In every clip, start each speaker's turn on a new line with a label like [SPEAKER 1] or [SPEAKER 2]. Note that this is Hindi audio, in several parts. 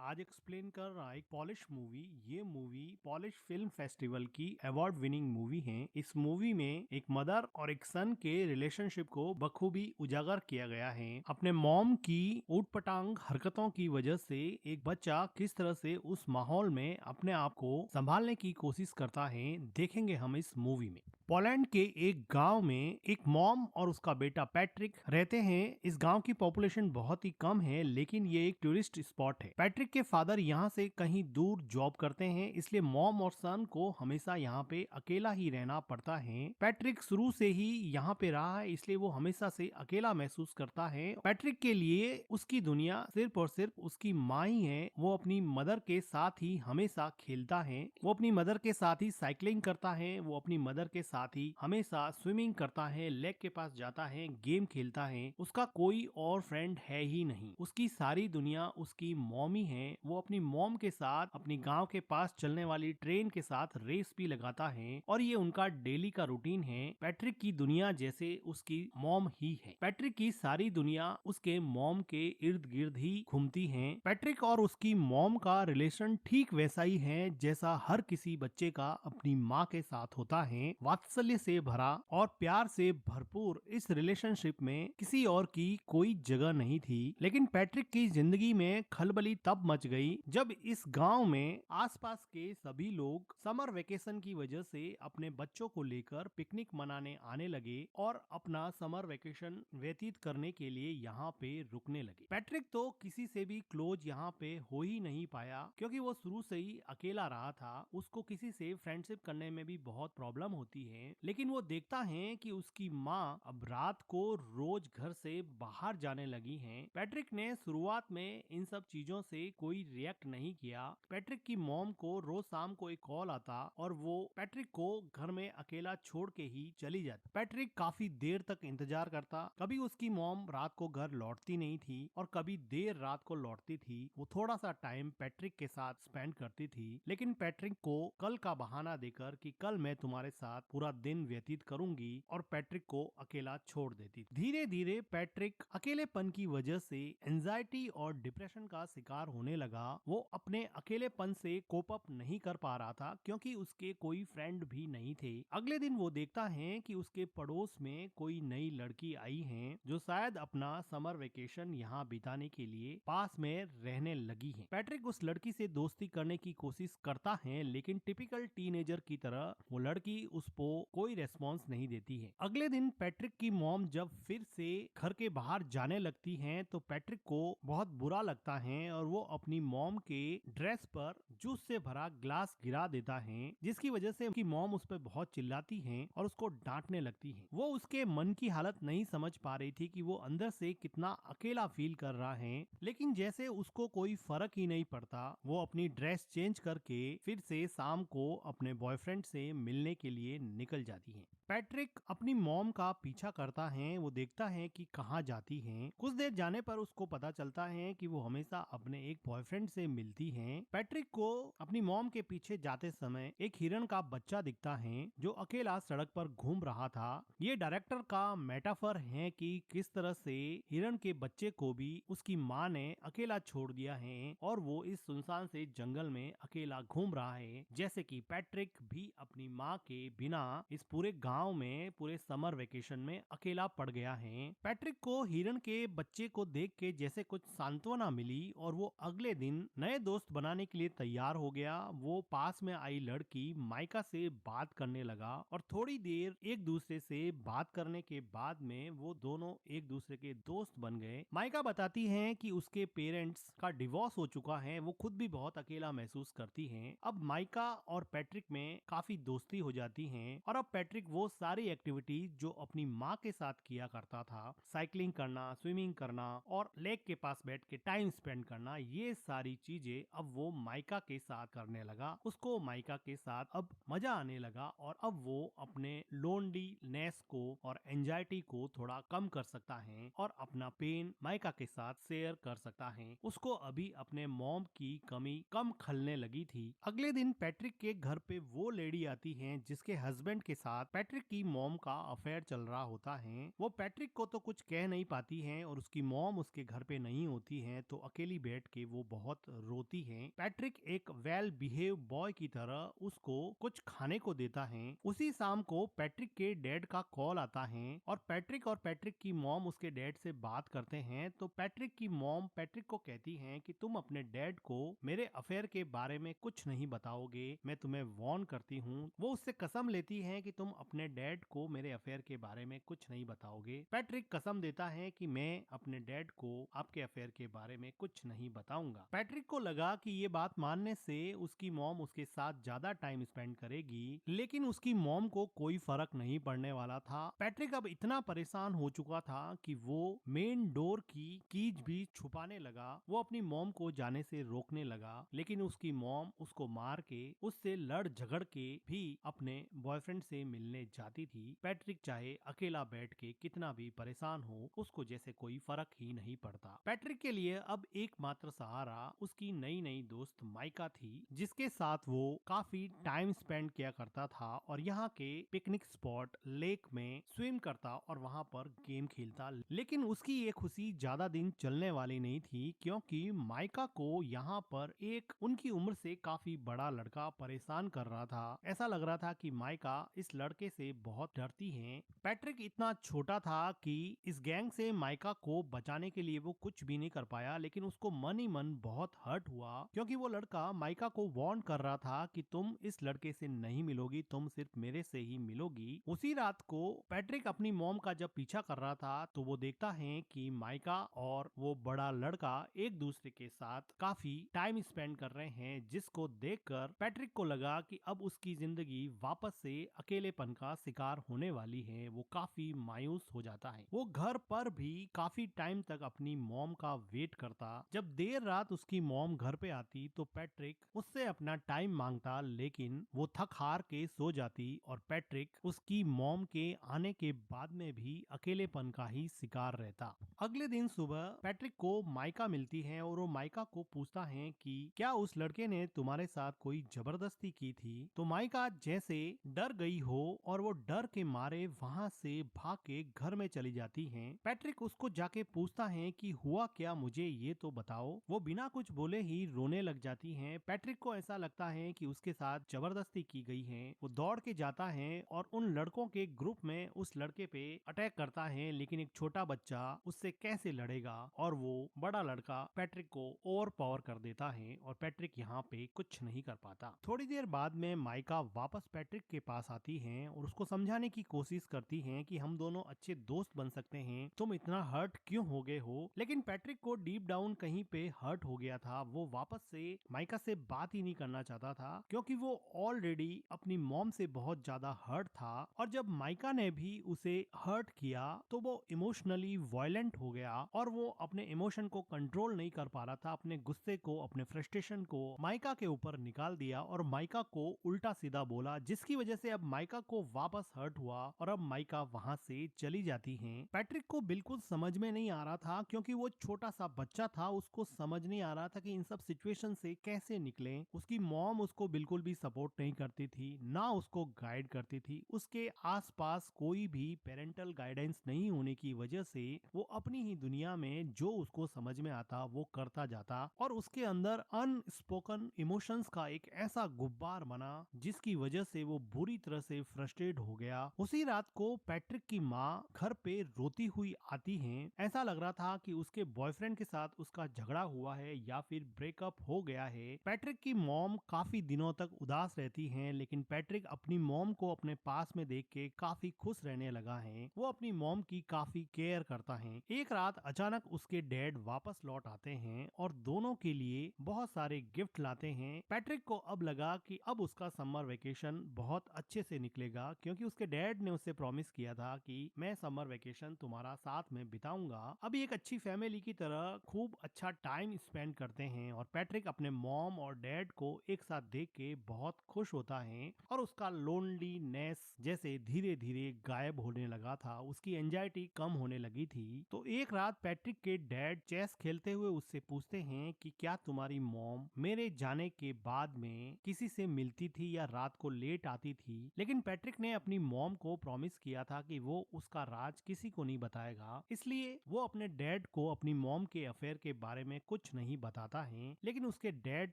[SPEAKER 1] आज एक्सप्लेन कर रहा है एक पॉलिश मूवी। ये मूवी पॉलिश फिल्म फेस्टिवल की अवार्ड विनिंग मूवी है। इस मूवी में एक मदर और एक सन के रिलेशनशिप को बखूबी उजागर किया गया है। अपने मॉम की ऊटपटांग हरकतों की वजह से एक बच्चा किस तरह से उस माहौल में अपने आप को संभालने की कोशिश करता है, देखेंगे हम इस मूवी में। पोलैंड के एक गांव में एक मॉम और उसका बेटा पैट्रिक रहते हैं। इस गांव की पॉपुलेशन बहुत ही कम है, लेकिन ये एक टूरिस्ट स्पॉट है। पैट्रिक के फादर यहाँ से कहीं दूर जॉब करते हैं, इसलिए मॉम और सन को हमेशा यहाँ पे अकेला ही रहना पड़ता है। पैट्रिक शुरू से ही यहाँ पे रहा है, इसलिए वो हमेशा से अकेला महसूस करता है। पैट्रिक के लिए उसकी दुनिया सिर्फ और सिर्फ उसकी माँ ही है। वो अपनी मदर के साथ ही हमेशा खेलता है, वो अपनी मदर के साथ ही साइकिलिंग करता है, वो अपनी मदर के साथ ही हमेशा स्विमिंग करता है, लेक के पास जाता है, गेम खेलता है। उसका कोई और फ्रेंड है ही नहीं। उसकी सारी दुनिया उसकी मॉमी है। वो अपनी मॉम के साथ अपनी गांव के पास चलने वाली ट्रेन के साथ रेस भी लगाता है और ये उनका डेली का रूटीन है। पैट्रिक की दुनिया जैसे उसकी मॉम ही है। पैट्रिक की सारी दुनिया उसके मॉम के इर्द गिर्द ही घूमती है। पैट्रिक और उसकी मॉम का रिलेशन ठीक वैसा ही है जैसा हर किसी बच्चे का अपनी माँ के साथ होता है। वात्सल्य से भरा और प्यार से भरपूर इस रिलेशनशिप में किसी और की कोई जगह नहीं थी। लेकिन पैट्रिक की जिंदगी में खलबली तब मच गई जब इस गांव में आसपास के सभी लोग समर वेकेशन की वजह से अपने बच्चों को लेकर पिकनिक मनाने आने लगे और अपना समर वेकेशन व्यतीत करने के लिए यहाँ पे रुकने लगे। पैट्रिक तो किसी से भी क्लोज यहाँ पे हो ही नहीं पाया, क्योंकि वो शुरू से ही अकेला रहा था। उसको किसी से फ्रेंडशिप करने में भी बहुत प्रॉब्लम होती है। लेकिन वो देखता है कि उसकी माँ अब रात को रोज घर से बाहर जाने लगी हैं। पैट्रिक ने शुरुआत में इन सब चीजों से कोई रिएक्ट नहीं किया। पैट्रिक की मॉम को रोज शाम को एक कॉल आता और वो पैट्रिक को घर में अकेला छोड़ के ही चली जाती। पैट्रिक काफी देर तक इंतजार करता। कभी उसकी मॉम रात को घर लौटती नहीं थी और कभी देर रात को लौटती थी। वो थोड़ा सा टाइम पैट्रिक के साथ स्पेंड करती थी, लेकिन पैट्रिक को कल का बहाना देकर कि कल मैं तुम्हारे साथ पूरा दिन व्यतीत करूंगी, और पैट्रिक को अकेला छोड़ देती थी। धीरे धीरे पैट्रिक अकेलेपन की वजह से एंजाइटी और डिप्रेशन का शिकार होने लगा। वो अपने अकेलेपन से कोप अप नहीं कर पा रहा था, क्योंकि उसके कोई फ्रेंड भी नहीं थे। अगले दिन वो देखता है कि उसके पड़ोस में कोई नई लड़की आई है, जो शायद अपना समर वेकेशन यहाँ बिताने के लिए पास में रहने लगी है। पैट्रिक उस लड़की से दोस्ती करने की कोशिश करता है, लेकिन टिपिकल टीनेजर की तरह वो लड़की उसको कोई रेस्पॉन्स नहीं देती है। अगले दिन पैट्रिक की मॉम जब फिर से घर के बाहर जाने लगती हैं, तो पैट्रिक को बहुत बुरा लगता है और वो अपनी मॉम के ड्रेस पर जूस से भरा ग्लास गिरा देता है, जिसकी वजह से उसकी मॉम उस पर बहुत चिल्लाती है और उसको डांटने लगती है। वो उसके मन की हालत नहीं समझ पा रही थी कि वो अंदर से कितना अकेला फील कर रहा है, लेकिन जैसे उसको कोई फर्क ही नहीं पड़ता, वो अपनी ड्रेस चेंज करके फिर से शाम को अपने बॉयफ्रेंड से मिलने के लिए निकल जाती है। पैट्रिक अपनी मॉम का पीछा करता है। वो देखता है कि कहाँ जाती है। कुछ देर जाने पर उसको पता चलता है कि वो हमेशा अपने एक बॉयफ्रेंड से मिलती है। पैट्रिक को अपनी मॉम के पीछे जाते समय एक हिरन का बच्चा दिखता है, जो अकेला सड़क पर घूम रहा था। ये डायरेक्टर का मेटाफर है कि किस तरह से हिरन के बच्चे को भी उसकी माँ ने अकेला छोड़ दिया है और वो इस सुनसान से जंगल में अकेला घूम रहा है, जैसे कि पैट्रिक भी अपनी माँ के बिना इस पूरे गांव में पूरे समर वेकेशन में अकेला पड़ गया है। पैट्रिक को हिरन के बच्चे को देख के जैसे कुछ सांत्वना मिली और वो अगले दिन नए दोस्त बनाने के लिए तैयार हो गया। वो पास में आई लड़की माइका से बात करने लगा और थोड़ी देर एक दूसरे से बात करने के बाद में वो दोनों एक दूसरे के दोस्त बन गए। माइका बताती है कि उसके पेरेंट्स का डिवोर्स हो चुका है। वो खुद भी बहुत अकेला महसूस करती है। अब माइका और पैट्रिक में काफी दोस्ती हो जाती है और अब पैट्रिक वो सारी एक्टिविटीज जो अपनी माँ के साथ किया करता था, साइकिलिंग करना, स्विमिंग करना और लेक के पास बैठ के टाइम स्पेंड करना, ये सारी चीजें अब वो माइका के साथ करने लगा। उसको माइका के साथ अब मजा आने लगा और अब वो अपने लोनलीनेस को और एंजाइटी को थोड़ा कम कर सकता है और अपना पेन माइका के साथ शेयर कर सकता है। उसको अभी अपने मॉम की कमी कम खलने लगी थी। अगले दिन पैट्रिक के घर पे वो लेडी आती है जिसके हस्बैंड के साथ पैट्रिक पैट्रिक की मॉम का अफेयर चल रहा होता है। वो पैट्रिक को तो कुछ कह नहीं पाती हैं और उसकी मॉम उसके घर पे नहीं होती है, तो अकेली बैठ के वो बहुत रोती है। पैट्रिक एक वेल बिहेव बॉय की तरह उसको कुछ खाने को देता है। उसी शाम को पैट्रिक के डैड का कॉल आता है और पैट्रिक की मॉम उसके डैड से बात करते हैं। तो पैट्रिक की मॉम पैट्रिक को कहती हैं कि तुम अपने डैड को मेरे अफेयर के बारे में कुछ नहीं बताओगे, मैं तुम्हें वार्न करती हूँ। वो उससे कसम लेती है कि तुम अपने डैड को मेरे अफेयर के बारे में कुछ नहीं बताओगे। पैट्रिक कसम देता है कि मैं अपने डैड को आपके अफेयर के बारे में कुछ नहीं बताऊंगा। पैट्रिक को लगा कि ये बात मानने से उसकी मॉम उसके साथ ज्यादा टाइम स्पेंड करेगी, लेकिन उसकी मॉम को कोई फर्क नहीं पड़ने वाला था। पैट्रिक अब इतना परेशान हो चुका था कि वो मेन डोर की कीज भी छुपाने लगा। वो अपनी मॉम को जाने से रोकने लगा, लेकिन उसकी मॉम उसको मार के उससे लड़ झगड़ के भी अपने बॉयफ्रेंड से मिलने जाती थी। पैट्रिक चाहे अकेला बैठ के कितना भी परेशान हो, उसको जैसे कोई फर्क ही नहीं पड़ता। पैट्रिक के लिए अब एकमात्र सहारा उसकी नई नई दोस्त माइका थी, जिसके साथ वो काफी टाइम स्पेंड किया करता था और यहाँ के पिकनिक स्पॉट लेक में स्विम करता और वहाँ पर गेम खेलता। लेकिन उसकी ये खुशी ज्यादा दिन चलने वाली नहीं थी, क्योंकि माइका को यहाँ पर एक उनकी उम्र से काफी बड़ा लड़का परेशान कर रहा था। ऐसा लग रहा था कि माइका इस लड़के से बहुत डरती है। पैट्रिक इतना छोटा था कि इस गैंग से माइका को बचाने के लिए वो कुछ भी नहीं कर पाया, लेकिन उसको मन ही मन बहुत हर्ट हुआ, क्योंकि वो लड़का माइका को वार्न कर रहा था कि तुम इस लड़के से नहीं मिलोगी, तुम सिर्फ मेरे से ही मिलोगी। उसी रात को पैट्रिक अपनी मॉम का जब पीछा कर रहा था, तो वो देखता है कि माइका और वो बड़ा लड़का एक दूसरे के साथ काफी टाइम स्पेंड कर रहे हैं, जिसको देखकर पैट्रिक को लगा कि अब उसकी जिंदगी वापस से अकेलेपन का शिकार होने वाली है। वो काफी मायूस हो जाता है। वो घर पर भी काफी टाइम तक अपनी मॉम का वेट करता। जब देर रात उसकी मॉम घर पे आती तो पैट्रिक उससे अपना टाइम मांगता, लेकिन वो थक हार के सो जाती और पैट्रिक उसकी मॉम के आने के बाद में भी अकेलेपन का ही शिकार रहता। अगले दिन सुबह पैट्रिक को माइका मिलती है और वो माइका को पूछता है कि क्या उस लड़के ने तुम्हारे साथ कोई जबरदस्ती की थी। तो माइका जैसे डर गई हो और वो डर के मारे वहाँ से भाग के घर में चली जाती हैं। पैट्रिक उसको जाके पूछता है कि हुआ क्या, मुझे ये तो बताओ। वो बिना कुछ बोले ही रोने लग जाती हैं। पैट्रिक को ऐसा लगता है कि उसके साथ जबरदस्ती की गई है। वो दौड़ के जाता है और उन लड़कों के ग्रुप में उस लड़के पे अटैक करता है, लेकिन एक छोटा बच्चा उससे कैसे लड़ेगा और वो बड़ा लड़का पैट्रिक को ओवर पावर कर देता है और पैट्रिक यहाँ पे कुछ नहीं कर पाता। थोड़ी देर बाद में माइका वापस पैट्रिक के पास आती हैं और उसको समझाने की कोशिश करती हैं कि हम दोनों अच्छे दोस्त बन सकते हैं, तुम इतना हर्ट क्यों हो गए हो। लेकिन पैट्रिक को डीप डाउन कहीं पे हर्ट हो गया था। वो वापस से माइका से बात ही नहीं करना चाहता था, क्योंकि वो ऑलरेडी अपनी मॉम से बहुत ज्यादा हर्ट था और जब माइका ने भी उसे हर्ट किया तो वो इमोशनली वायलेंट हो गया और वो अपने इमोशन को कंट्रोल नहीं कर पा रहा था। अपने गुस्से को, अपने फ्रस्ट्रेशन को माइका के ऊपर निकाल दिया और माइका को उल्टा सीधा बोला, जिसकी वजह से अब माइका को वापस हर्ट हुआ और अब माइका वहाँ से चली जाती है। पैट्रिक को बिल्कुल समझ में नहीं आ रहा था, क्योंकि वो छोटा सा बच्चा था, उसको समझ नहीं आ रहा था कि इन सब सिचुएशन से कैसे निकले। उसकी मॉम उसको बिल्कुल भी सपोर्ट नहीं करती थी, ना उसको गाइड करती थी। उसके आसपास कोई भी पेरेंटल गाइडेंस नहीं होने की वजह से वो अपनी ही दुनिया में जो उसको समझ में आता वो करता जाता और उसके अंदर अनस्पोकन इमोशंस का एक ऐसा गुब्बार बना, जिसकी वजह से वो बुरी तरह से फ्रस्ट्रेट हो गया। उसी रात को पैट्रिक की माँ घर पे रोती हुई आती हैं। ऐसा लग रहा था कि उसके बॉयफ्रेंड के साथ उसका झगड़ा हुआ है या फिर ब्रेकअप हो गया है। पैट्रिक की मॉम काफी दिनों तक उदास रहती हैं, लेकिन पैट्रिक अपनी मॉम को अपने पास में देख के काफी खुश रहने लगा है। वो अपनी मॉम की काफी केयर करता है। एक रात अचानक उसके डैड वापस लौट आते हैं और दोनों के लिए बहुत सारे गिफ्ट लाते हैं। पैट्रिक को अब लगा कि अब उसका समर वेकेशन बहुत अच्छे से निकलेगा, क्योंकि उसके डैड ने उससे प्रॉमिस किया था कि मैं समर वेकेशन तुम्हारा साथ में बिताऊंगा। अभी एक अच्छी फैमिली की तरह खूब अच्छा टाइम स्पेंड करते हैं और पैट्रिक अपने मॉम और डैड को एक साथ देख के बहुत खुश होता है और उसका लोनलीनेस जैसे धीरे धीरे गायब होने लगा था। उसकी एंजाइटी कम होने लगी थी। तो एक रात पैट्रिक के डैड चेस खेलते हुए उससे पूछते हैं कि क्या तुम्हारी मॉम मेरे जाने के बाद में किसी से मिलती थी या रात को लेट आती थी। लेकिन पैट्रिक ने अपनी मॉम को प्रॉमिस किया था कि वो उसका राज किसी को नहीं बताएगा, इसलिए वो अपने डैड को अपनी मॉम के अफेयर के बारे में कुछ नहीं बताता है। लेकिन उसके डैड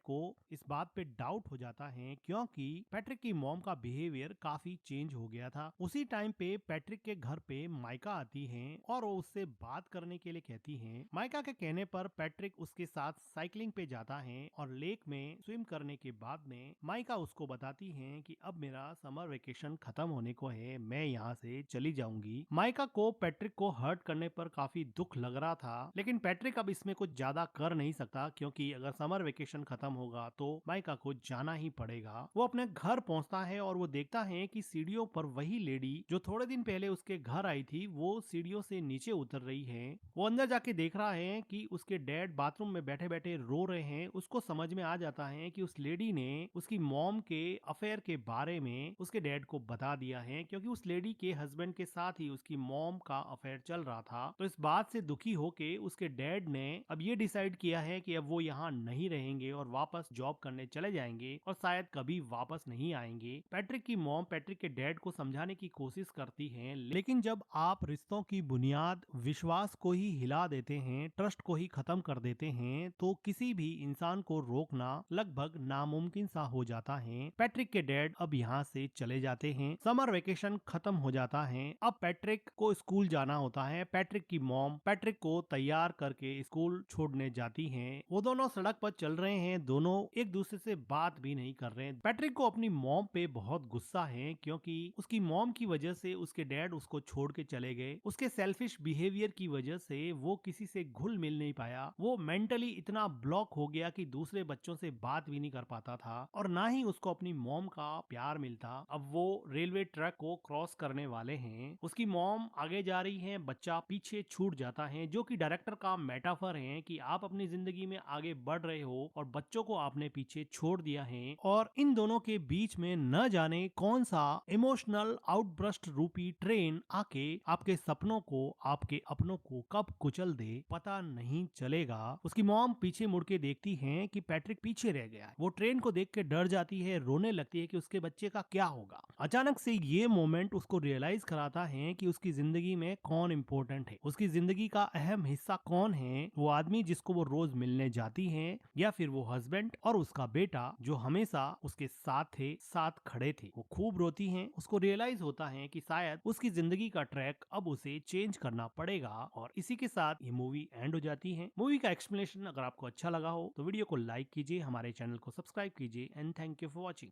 [SPEAKER 1] को इस बात पे डाउट हो जाता है क्योंकि पैट्रिक की मॉम का बिहेवियर काफी चेंज हो गया था। उसी टाइम पे पैट्रिक के घर पे माइका आती है और वो उससे बात करने के लिए कहती है। माइका के कहने पर पैट्रिक उसके साथ साइकिलिंग पे जाता है और लेक में स्विम करने के बाद में माइका उसको बताती है कि अब मेरा समर वेकेशन खत्म होने को है, मैं यहाँ से चली जाऊंगी। माइका को पैट्रिक को हर्ट करने पर काफी दुख लग रहा था, लेकिन पैट्रिक अब इसमें कुछ ज्यादा कर नहीं सकता क्योंकि अगर समर वेकेशन खत्म होगा तो माइका को जाना ही पड़ेगा। वो अपने घर पहुंचता है और वो देखता है कि सीढ़ियों पर वही लेडी जो थोड़े दिन पहले उसके घर आई थी वो सीढ़ियों से नीचे उतर रही है। वो अंदर जाके देख रहा है कि उसके डैड बाथरूम में बैठे बैठे रो रहे हैं। उसको समझ में आ जाता है कि उस लेडी ने उसकी मॉम के अफेयर के बारे में उसके डैड को बता दिया है, क्योंकि उस लेडी के हस्बैंड के साथ ही उसकी मॉम का अफेयर चल रहा था। तो इस बात से दुखी होके उसके डैड ने अब ये डिसाइड किया है कि अब वो यहाँ नहीं रहेंगे और वापस जॉब करने चले जाएंगे और शायद कभी वापस नहीं आएंगे। पैट्रिक की मॉम पैट्रिक के डैड को समझाने की कोशिश करती है, लेकिन जब आप रिश्तों की बुनियाद विश्वास को ही हिला देते हैं, ट्रस्ट को ही खत्म कर देते हैं, तो किसी भी इंसान को रोकना लगभग नामुमकिन सा हो जाता है। पैट्रिक के डैड अब यहाँ से चले जाते हैं। समर वेकेशन खत्म हो जाता है। अब पैट्रिक को स्कूल जाना होता है। पैट्रिक की मॉम पैट्रिक को तैयार करके स्कूल छोड़ने जाती हैं। वो दोनों सड़क पर चल रहे हैं, दोनों एक दूसरे से बात भी नहीं कर रहे हैं। पैट्रिक को अपनी मॉम पे बहुत गुस्सा है क्योंकि उसकी मॉम की वजह से उसके डैड उसको छोड़ के चले गए। उसके सेल्फिश बिहेवियर की वजह से वो किसी से घुल मिल नहीं पाया। वो मेंटली इतना ब्लॉक हो गया कि दूसरे बच्चों से बात भी नहीं कर पाता था और ना ही उसको अपनी मॉम का प्यार मिलता। अब वो रेलवे ट्रैक को क्रॉस करने वाले हैं। उसकी मॉम आगे जा रही है, बच्चा पीछे छूट जाता है, जो कि डायरेक्टर का मेटाफर है कि आप अपनी जिंदगी में आगे बढ़ रहे हो और बच्चों को आपने पीछे छोड़ दिया है। और इन दोनों के बीच में न जाने कौन सा इमोशनल आउटब्रस्ट रूपी ट्रेन आके आपके सपनों को, आपके अपनों को कब कुचल दे पता नहीं चलेगा। उसकी मॉम पीछे मुड़ के देखती है कि पैट्रिक पीछे रह गया है। वो ट्रेन को देख के डर जाती है, रोने लगती है कि उसके बच्चे का क्या होगा। अचानक से ये मोमेंट उसको रियलाइज कराता है कि उसकी जिंदगी में कौन इम्पोर्टेंट है, उसकी जिंदगी का अहम हिस्सा कौन है। वो आदमी जिसको वो रोज मिलने जाती है, या फिर वो हस्बैंड और उसका बेटा जो हमेशा उसके साथ थे, साथ खड़े थे। वो खूब रोती है। उसको रियलाइज होता है कि शायद उसकी जिंदगी का ट्रैक अब उसे चेंज करना पड़ेगा। और इसी के साथ ये मूवी एंड हो जाती है। मूवी का एक्सप्लेनेशन अगर आपको अच्छा लगा हो तो वीडियो को लाइक कीजिए, हमारे चैनल को सब्सक्राइब कीजिए and thank you for watching.